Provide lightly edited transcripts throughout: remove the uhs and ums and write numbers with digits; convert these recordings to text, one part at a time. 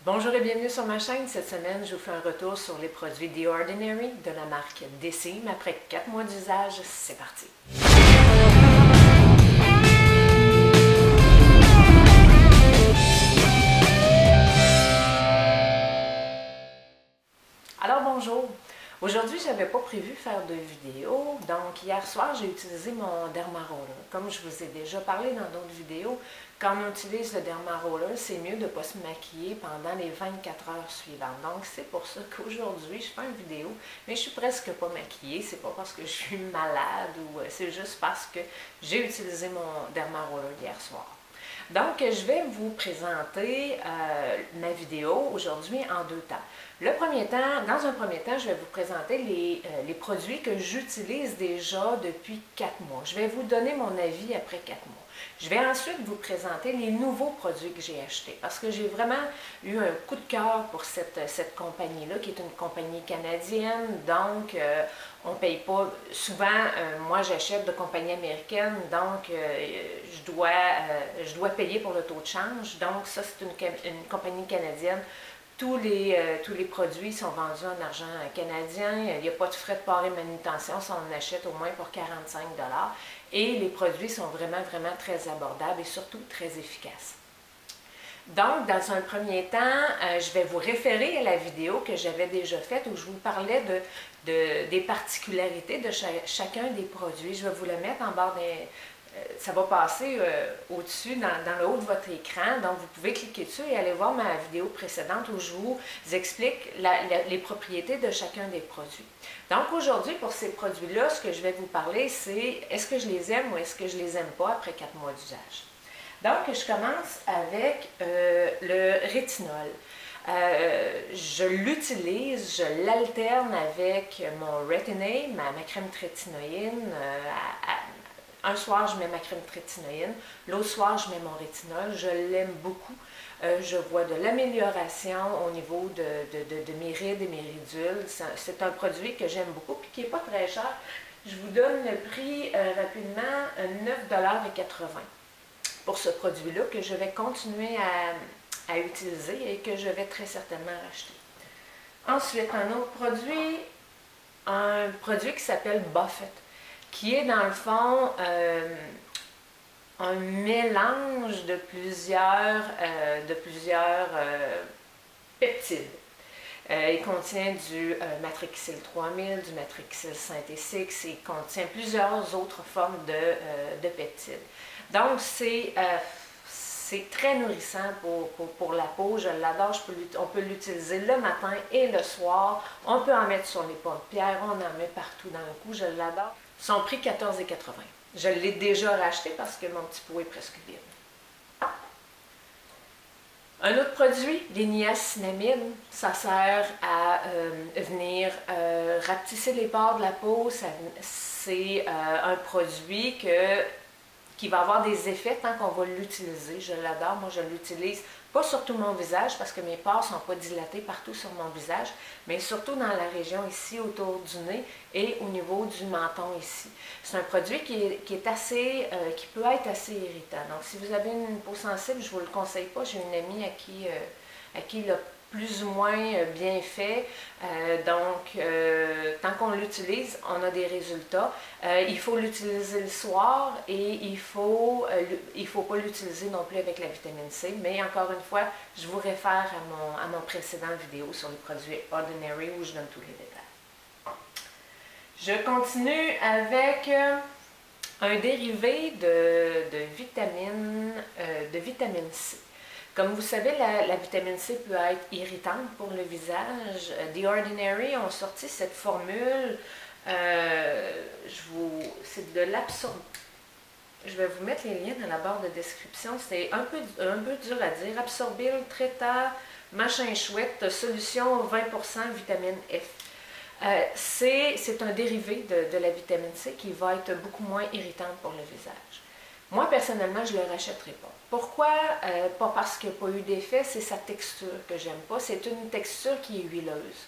Bonjour et bienvenue sur ma chaîne. Cette semaine, je vous fais un retour sur les produits The Ordinary de la marque Deciem. Après 4 mois d'usage, c'est parti! Alors bonjour! Aujourd'hui, je n'avais pas prévu faire de vidéo, donc hier soir, j'ai utilisé mon Dermaroller. Comme je vous ai déjà parlé dans d'autres vidéos, quand on utilise le Dermaroller, c'est mieux de ne pas se maquiller pendant les 24 heures suivantes. Donc, c'est pour ça qu'aujourd'hui, je fais une vidéo, mais je suis presque pas maquillée. C'est pas parce que je suis malade ou c'est juste parce que j'ai utilisé mon Dermaroller hier soir. Donc, je vais vous présenter ma vidéo aujourd'hui en deux temps. Dans un premier temps, je vais vous présenter les produits que j'utilise déjà depuis 4 mois. Je vais vous donner mon avis après 4 mois. Je vais ensuite vous présenter les nouveaux produits que j'ai achetés parce que j'ai vraiment eu un coup de cœur pour cette compagnie-là, qui est une compagnie canadienne. Donc, on ne paye pas. Souvent, moi, j'achète de compagnies américaines, donc je dois payer pour le taux de change. Donc, ça, c'est une compagnie canadienne. Tous les produits sont vendus en argent canadien. Il n'y a pas de frais de port et manutention si on en achète au moins pour 45 $. Et les produits sont vraiment, vraiment très abordables et surtout très efficaces. Donc, dans un premier temps, je vais vous référer à la vidéo que j'avais déjà faite où je vous parlais des particularités de chacun des produits. Je vais vous le mettre en bas ça va passer au-dessus, dans le haut de votre écran. Donc, vous pouvez cliquer dessus et aller voir ma vidéo précédente où je vous explique les propriétés de chacun des produits. Donc, aujourd'hui, pour ces produits-là, ce que je vais vous parler, c'est est-ce que je les aime ou est-ce que je les aime pas après 4 mois d'usage. Donc, je commence avec le rétinol. Je l'utilise, je l'alterne avec mon Retin-A, ma crème trétinoïne. Un soir, je mets ma crème trétinoïne, l'autre soir, je mets mon rétinol. Je l'aime beaucoup. Je vois de l'amélioration au niveau de mes rides et mes ridules. C'est un produit que j'aime beaucoup et qui n'est pas très cher. Je vous donne le prix rapidement, 9,80 $ pour ce produit-là que je vais continuer à utiliser et que je vais très certainement racheter. Ensuite, un produit qui s'appelle Buffett, qui est dans le fond un mélange de plusieurs peptides. Il contient du Matrixyl 3000, du Matrixyl Synthesix, et il contient plusieurs autres formes de peptides. Donc, c'est très nourrissant pour la peau. Je l'adore. On peut l'utiliser le matin et le soir. On peut en mettre sur les paupières, on en met partout dans le cou. Je l'adore. Son prix, 14,80 $. Je l'ai déjà racheté parce que mon petit pot est presque vide. Un autre produit, les niacinamide, ça sert à venir rapetisser les pores de la peau. C'est un produit qui va avoir des effets tant qu'on va l'utiliser. Je l'adore. Moi, je l'utilise pas sur tout mon visage parce que mes pores ne sont pas dilatés partout sur mon visage, mais surtout dans la région ici, autour du nez et au niveau du menton ici. C'est un produit qui peut être assez irritant. Donc, si vous avez une peau sensible, je ne vous le conseille pas. J'ai une amie à qui il a plus ou moins bien fait. Tant qu'on l'utilise, on a des résultats. Il faut l'utiliser le soir et il ne faut pas l'utiliser non plus avec la vitamine C. Mais encore une fois, je vous réfère à mon précédent vidéo sur les produits Ordinary où je donne tous les détails. Je continue avec un dérivé de vitamine C. Comme vous savez, la vitamine C peut être irritante pour le visage. The Ordinary ont sorti cette formule, c'est de l'absorbate. Je vais vous mettre les liens dans la barre de description. C'est un peu dur à dire. Absorbil, Treta, machin chouette, solution 20% vitamine F. C'est un dérivé de la vitamine C qui va être beaucoup moins irritante pour le visage. Moi, personnellement, je ne le rachèterai pas. Pourquoi? Pas parce qu'il n'y a pas eu d'effet, c'est sa texture que j'aime pas. C'est une texture qui est huileuse.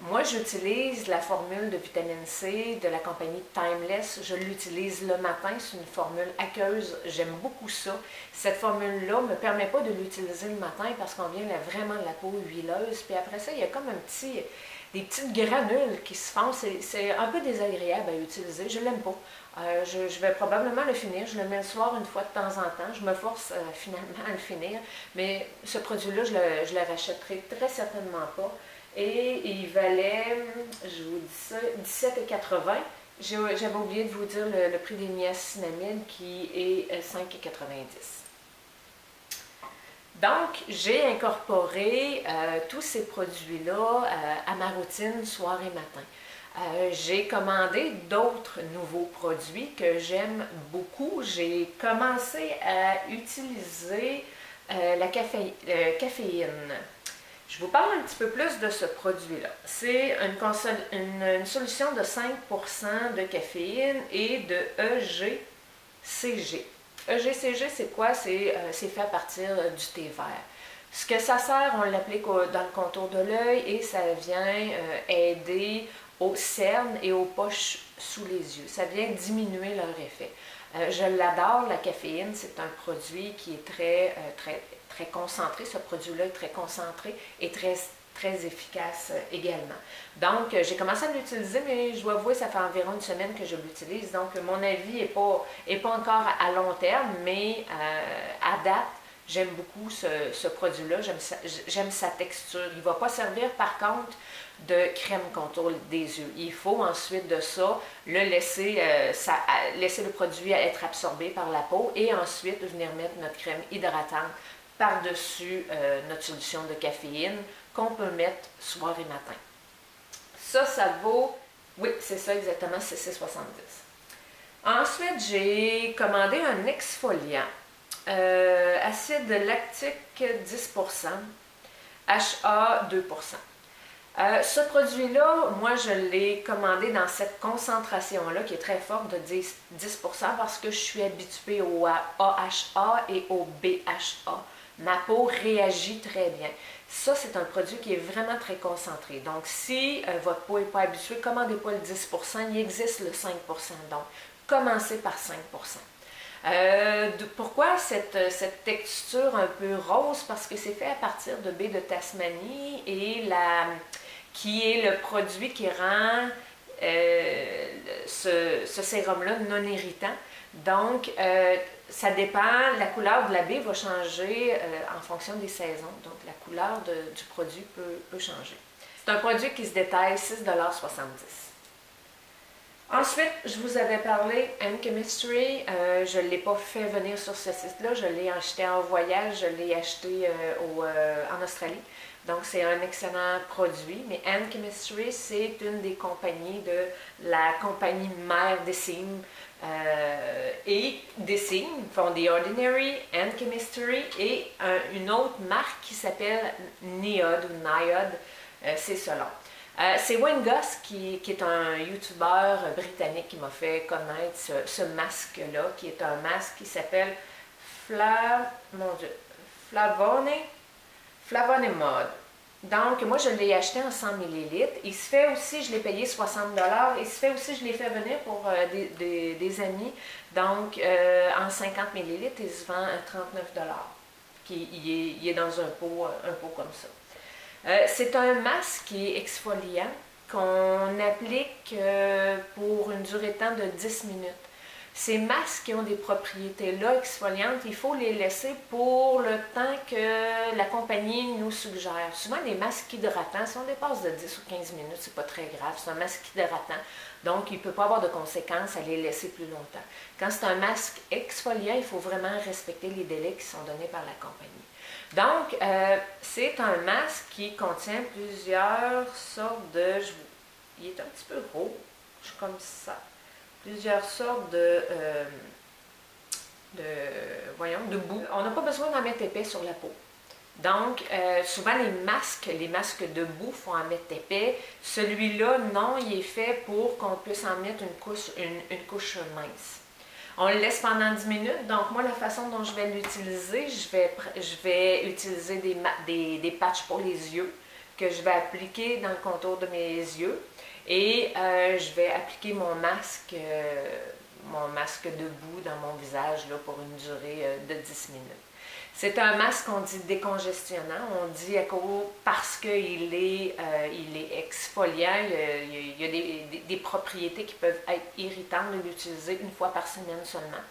Moi, j'utilise la formule de vitamine C de la compagnie Timeless. Je l'utilise le matin. C'est une formule aqueuse. J'aime beaucoup ça. Cette formule-là ne me permet pas de l'utiliser le matin parce qu'on vient vraiment de la peau huileuse. Puis après ça, il y a comme des petites granules qui se font. C'est un peu désagréable à utiliser. Je ne l'aime pas. Je vais probablement le finir. Je le mets le soir une fois de temps en temps. Je me force finalement à le finir. Mais ce produit-là, je le rachèterai très certainement pas. Et il valait, je vous dis ça, 17,80 $. J'avais oublié de vous dire le prix des niacinamide qui est 5,90 $. Donc, j'ai incorporé tous ces produits-là à ma routine soir et matin. J'ai commandé d'autres nouveaux produits que j'aime beaucoup. J'ai commencé à utiliser la caféine. Je vous parle un petit peu plus de ce produit-là. C'est une solution de 5% de caféine et de EGCG. EGCG, c'est quoi? C'est fait à partir du thé vert. Ce que ça sert, on l'applique dans le contour de l'œil et ça vient aider aux cernes et aux poches sous les yeux. Ça vient diminuer leur effet. Je l'adore, la caféine, c'est un produit qui est très concentré. Ce produit-là est très concentré et très efficace également. Donc, j'ai commencé à l'utiliser, mais je dois avouer, ça fait environ une semaine que je l'utilise. Donc, mon avis n'est pas encore à long terme, mais à date, j'aime beaucoup ce produit-là. J'aime sa texture. Il ne va pas servir, par contre, de crème contour des yeux. Il faut ensuite de ça, laisser le produit être absorbé par la peau et ensuite venir mettre notre crème hydratante par-dessus notre solution de caféine qu'on peut mettre soir et matin. Ça vaut, oui, c'est ça exactement, c'est 6,70 $. Ensuite, j'ai commandé un exfoliant, acide lactique 10%, HA 2%. Ce produit-là, moi, je l'ai commandé dans cette concentration-là qui est très forte de 10% parce que je suis habituée au AHA et au BHA. Ma peau réagit très bien. Ça, c'est un produit qui est vraiment très concentré. Donc, si votre peau n'est pas habituée, commandez pas le 10%, il existe le 5%. Donc, commencez par 5%. Pourquoi cette texture un peu rose? Parce que c'est fait à partir de baie de Tasmanie et qui est le produit qui rend ce sérum-là non irritant. Donc, ça dépend, la couleur de la baie va changer en fonction des saisons. Donc, la couleur du produit peut changer. C'est un produit qui se détaille 6,70 $. Ensuite, je vous avais parlé Chemistry. Je ne l'ai pas fait venir sur ce site-là. Je l'ai acheté en voyage. Je l'ai acheté en Australie. Donc, c'est un excellent produit. Mais Chemistry, c'est une des compagnies de la compagnie mère d'Essim. Et Dessim font The Ordinary, Chemistry et une autre marque qui s'appelle Niod ou Niod. C'est cela. C'est Wayne Goss qui est un YouTuber britannique qui m'a fait connaître ce masque-là, qui est un masque qui s'appelle Flavonemod. Donc, moi, je l'ai acheté en 100 ml. Il se fait aussi, je l'ai payé 60 $. Il se fait aussi, je l'ai fait venir pour des amis. Donc, en 50 ml, il se vend à 39 $. Il est dans un pot comme ça. C'est un masque qui est exfoliant qu'on applique pour une durée de temps de 10 minutes. Ces masques qui ont des propriétés-là exfoliantes, il faut les laisser pour le temps que la compagnie nous suggère. Souvent, les masques hydratants, si on dépasse de 10 ou 15 minutes, c'est pas très grave. C'est un masque hydratant, donc il ne peut pas avoir de conséquences à les laisser plus longtemps. Quand c'est un masque exfoliant, il faut vraiment respecter les délais qui sont donnés par la compagnie. Donc, c'est un masque qui contient plusieurs sortes de... Il est un petit peu rouge, comme ça. Plusieurs sortes de boue. On n'a pas besoin d'en mettre épais sur la peau. Donc, souvent les masques de boue font en mettre épais. Celui-là, non, il est fait pour qu'on puisse en mettre une couche mince. On le laisse pendant 10 minutes. Donc, moi, la façon dont je vais l'utiliser, je vais utiliser des patchs pour les yeux. que je vais appliquer dans le contour de mes yeux et je vais appliquer mon masque debout dans mon visage là, pour une durée de 10 minutes. C'est un masque qu'on dit décongestionnant, on dit parce qu'il est exfoliant, il y a des propriétés qui peuvent être irritantes de l'utiliser une fois par semaine seulement.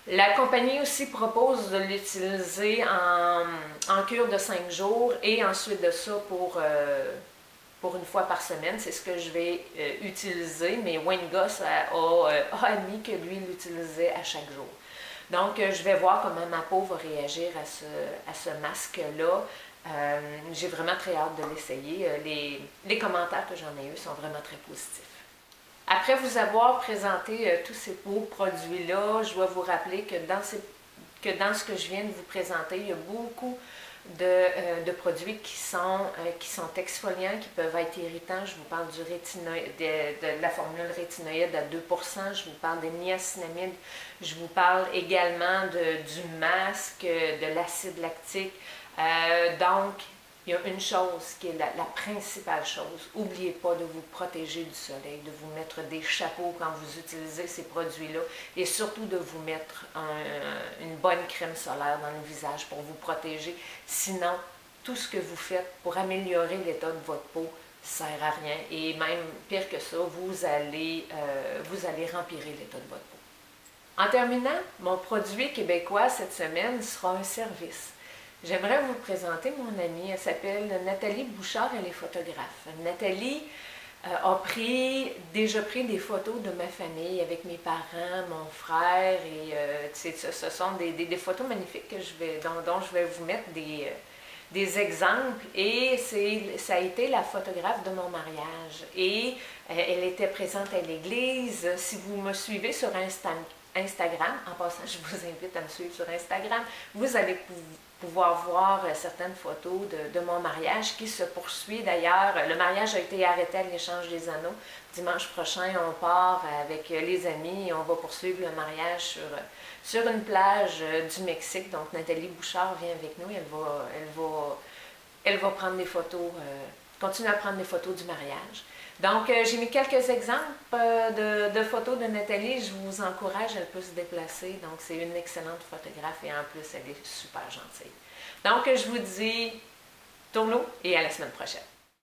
La compagnie aussi propose de l'utiliser en cure de 5 jours et ensuite de ça pour une fois par semaine. C'est ce que je vais utiliser, mais Wayne Goss a admis que lui l'utilisait à chaque jour. Donc, je vais voir comment ma peau va réagir à ce masque-là. J'ai vraiment très hâte de l'essayer. Les commentaires que j'en ai eus sont vraiment très positifs. Après vous avoir présenté tous ces beaux produits-là, je dois vous rappeler que dans ce que je viens de vous présenter, il y a beaucoup de produits qui sont exfoliants, qui peuvent être irritants. Je vous parle de la formule rétinoïde à 2%, je vous parle des niacinamides, je vous parle également du masque, de l'acide lactique. Donc, il y a une chose qui est la principale chose. N'oubliez pas de vous protéger du soleil, de vous mettre des chapeaux quand vous utilisez ces produits-là et surtout de vous mettre une bonne crème solaire dans le visage pour vous protéger. Sinon, tout ce que vous faites pour améliorer l'état de votre peau ne sert à rien et même pire que ça, vous allez empirer l'état de votre peau. En terminant, mon produit québécois cette semaine sera un service. J'aimerais vous présenter mon amie, elle s'appelle Nathalie Bouchard, elle est photographe. Nathalie a déjà pris des photos de ma famille avec mes parents, mon frère, et ce sont des photos magnifiques dont je vais vous mettre des exemples. Et ça a été la photographe de mon mariage. Et elle était présente à l'église. Si vous me suivez sur Instagram, en passant, je vous invite à me suivre sur Instagram, vous allez pouvoir voir certaines photos de mon mariage qui se poursuit d'ailleurs. Le mariage a été arrêté à l'échange des anneaux. Dimanche prochain, on part avec les amis et on va poursuivre le mariage sur une plage du Mexique. Donc Nathalie Bouchard vient avec nous, elle va prendre des photos, continuer à prendre des photos du mariage. Donc, j'ai mis quelques exemples de photos de Nathalie. Je vous encourage, elle peut se déplacer. Donc, c'est une excellente photographe et en plus, elle est super gentille. Donc, je vous dis tourneau et à la semaine prochaine.